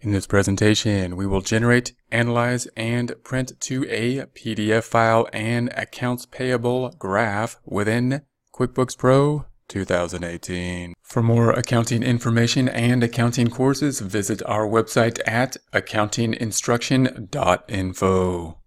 In this presentation, we will generate, analyze, and print to a PDF file and accounts payable graph within QuickBooks Pro 2018. For more accounting information and accounting courses, visit our website at accountinginstruction.info.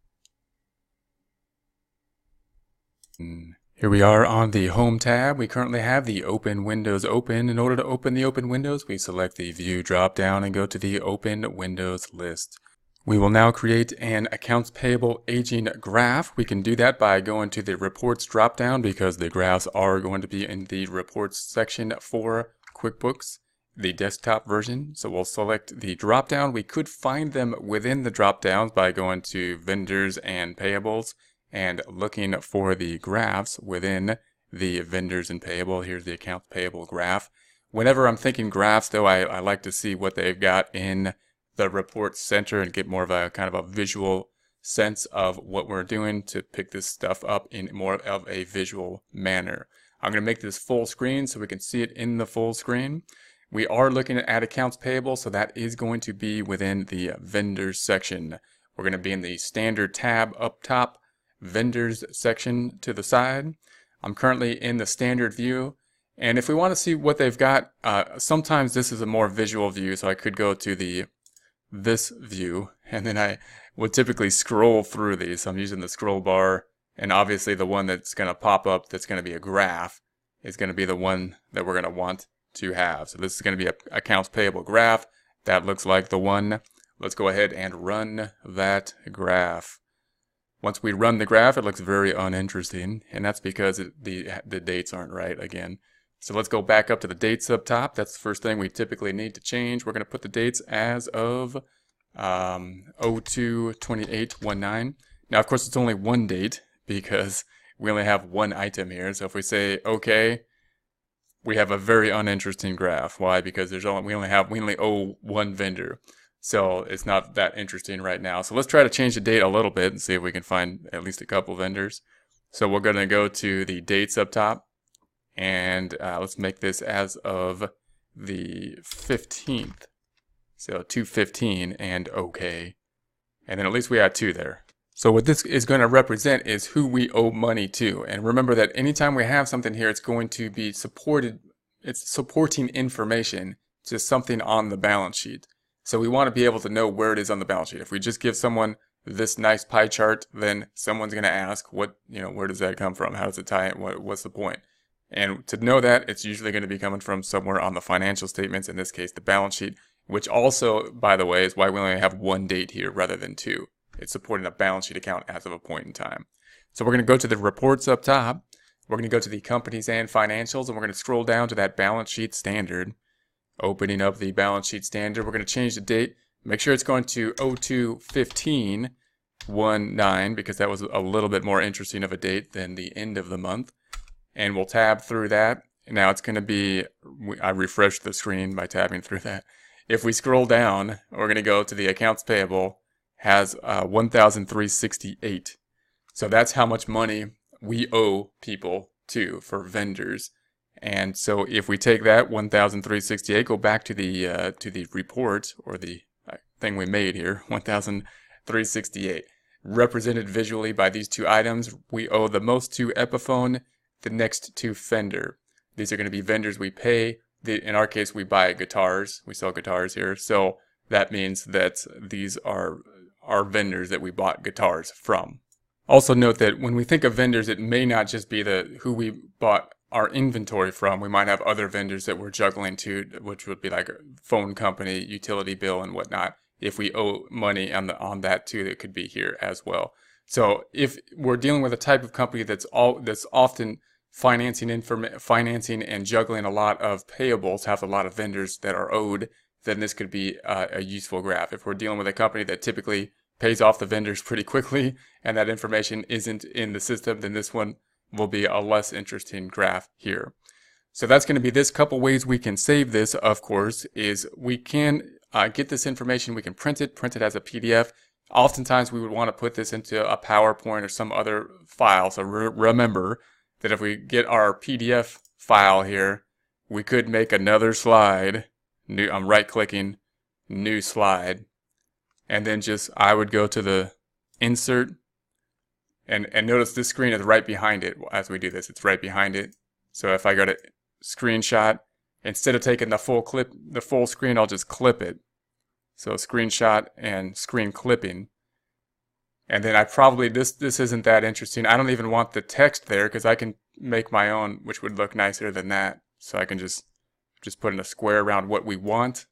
Here we are on the Home tab. We currently have the Open Windows open. In order to open the Open Windows, we select the View drop-down and go to the Open Windows list. We will now create an Accounts Payable Aging graph. We can do that by going to the Reports drop-down because the graphs are going to be in the Reports section for QuickBooks, the desktop version. So we'll select the drop-down. We could find them within the drop-downs by going to Vendors and Payables and looking for the graphs within the vendors and payable. Here's the accounts payable graph. Whenever I'm thinking graphs, though, I like to see what they've got in the report center and get more of a kind of a visual sense of what we're doing to pick this stuff up in more of a visual manner. I'm going to make this full screen so we can see it in the full screen. We are looking at accounts payable, so that is going to be within the vendors section. We're going to be in the standard tab up top, vendors section to the side. I'm currently in the standard view, and if we want to see what they've got, sometimes this is a more visual view, so I could go to this view, and then I would typically scroll through these. So I'm using the scroll bar, and obviously the one that's going to pop up that's going to be a graph is going to be the one that we're going to want to have. So this is going to be an accounts payable graph. That looks like the one. Let's go ahead and run that graph. Once we run the graph, it looks very uninteresting, and that's because the dates aren't right again. So let's go back up to the dates up top. That's the first thing we typically need to change. We're going to put the dates as of 02/28/19. Now, of course, it's only one date because we only have one item here. So if we say OK, we have a very uninteresting graph. Why? Because we only owe one vendor. So it's not that interesting right now. So let's try to change the date a little bit and see if we can find at least a couple vendors. So we're going to go to the dates up top, and let's make this as of the 15th. So 2/15 and OK. And then at least we had two there. So what this is going to represent is who we owe money to. And remember that anytime we have something here, it's going to be supporting information to something on the balance sheet. So we want to be able to know where it is on the balance sheet. If we just give someone this nice pie chart, then someone's going to ask, where does that come from? How does it tie in? What's the point? And to know that, it's usually going to be coming from somewhere on the financial statements, in this case, the balance sheet, which also, by the way, is why we only have one date here rather than two. It's supporting a balance sheet account as of a point in time. So we're going to go to the reports up top. We're going to go to the companies and financials, and we're going to scroll down to that balance sheet standard. Opening up the balance sheet standard, we're going to change the date. Make sure it's going to 02/15/19 because that was a little bit more interesting of a date than the end of the month. And we'll tab through that. Now it's going to be, I refreshed the screen by tabbing through that. If we scroll down, we're going to go to the accounts payable, has 1,368. So that's how much money we owe people for vendors. And so if we take that 1,368, go back to the report, or the thing we made here, 1,368, represented visually by these two items. We owe the most to Epiphone, the next to Fender. These are going to be vendors we pay. In our case, we buy guitars. We sell guitars here. So that means that these are our vendors that we bought guitars from. Also note that when we think of vendors, it may not just be who we bought our inventory from. We might have other vendors that we're juggling to, which would be like a phone company, utility bill, and whatnot. If we owe money on that too, that could be here as well. So if we're dealing with a type of company that's often financing and juggling a lot of payables, have a lot of vendors that are owed, then this could be a useful graph. If we're dealing with a company that typically pays off the vendors pretty quickly and that information isn't in the system, then this one will be a less interesting graph here. So that's going to be this. Couple ways we can save this, of course, is we can get this information, we can print it as a PDF. Oftentimes we would want to put this into a PowerPoint or some other file. So remember that if we get our PDF file here, we could make another slide. I'm right clicking, new slide, and then I would go to the insert, and notice this screen is right behind it. As we do this, it's right behind it. So if I go to screenshot, instead of taking the full screen, I'll just clip it. So screenshot and screen clipping. And then this isn't that interesting. I don't even want the text there because I can make my own, which would look nicer than that. So I can just put in a square around what we want.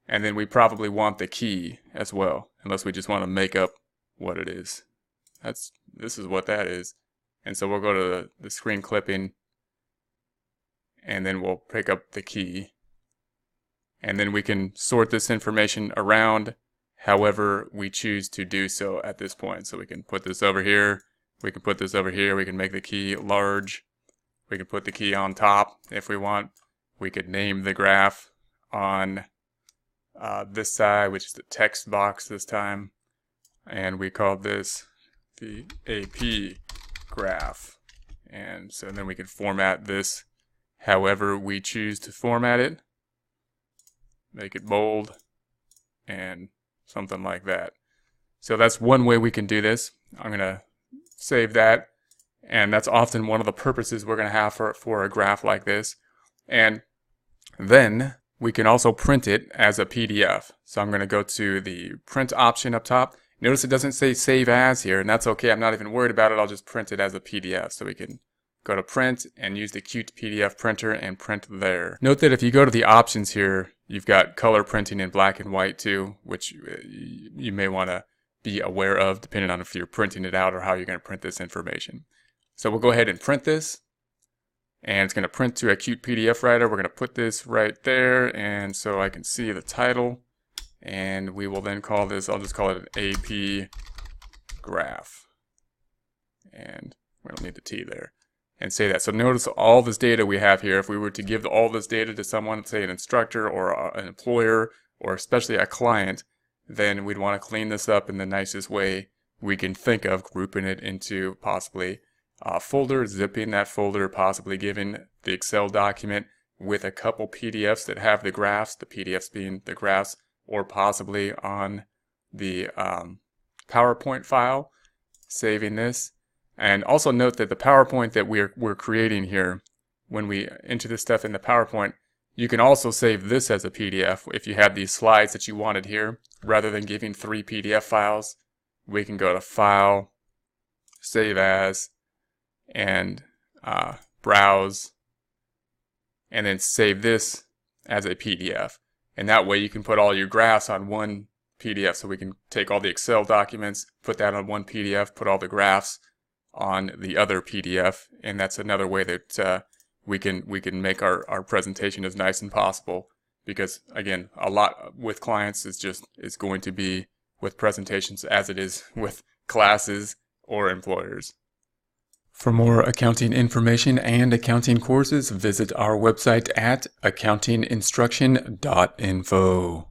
And then we probably want the key as well, unless we just want to make up what it is. This is what that is. And so we'll go to the screen clipping, and then we'll pick up the key. And then we can sort this information around however we choose to do so at this point. So we can put this over here, we can put this over here, we can make the key large, we can put the key on top if we want. We could name the graph on this side, which is the text box this time, and we call this the AP graph. And so then we can format this however we choose to format it. Make it bold and something like that. So that's one way we can do this. I'm going to save that, and that's often one of the purposes we're going to have for a graph like this. And then we can also print it as a PDF. So I'm going to go to the print option up top. Notice it doesn't say save as here, and that's okay. I'm not even worried about it. I'll just print it as a PDF. So we can go to print and use the Qt PDF printer and print there. Note that if you go to the options here, you've got color printing in black and white too, which you may want to be aware of depending on if you're printing it out or how you're going to print this information. So we'll go ahead and print this, and it's going to print to a Qt PDF writer. We're going to put this right there, and so I can see the title, and we will then call this, I'll just call it an AP graph, and we don't need the T there, and say that. So notice all this data we have here. If we were to give all this data to someone, say an instructor or an employer, or especially a client, then we'd want to clean this up in the nicest way we can think of, grouping it into possibly a folder, zipping that folder, possibly giving the Excel document with a couple PDFs that have the graphs, the PDFs being the graphs, or possibly on the PowerPoint file, saving this. And also note that the PowerPoint that we're creating here, when we enter this stuff in the PowerPoint, you can also save this as a PDF. If you have these slides that you wanted here, rather than giving 3 PDF files, we can go to File, Save As, and Browse, and then save this as a PDF. And that way you can put all your graphs on one PDF. So we can take all the Excel documents, put that on one PDF, put all the graphs on the other PDF, and that's another way that we can make our presentation as nice as possible. Because again, a lot with clients is going to be with presentations as it is with classes or employers. For more accounting information and accounting courses, visit our website at accountinginstruction.info.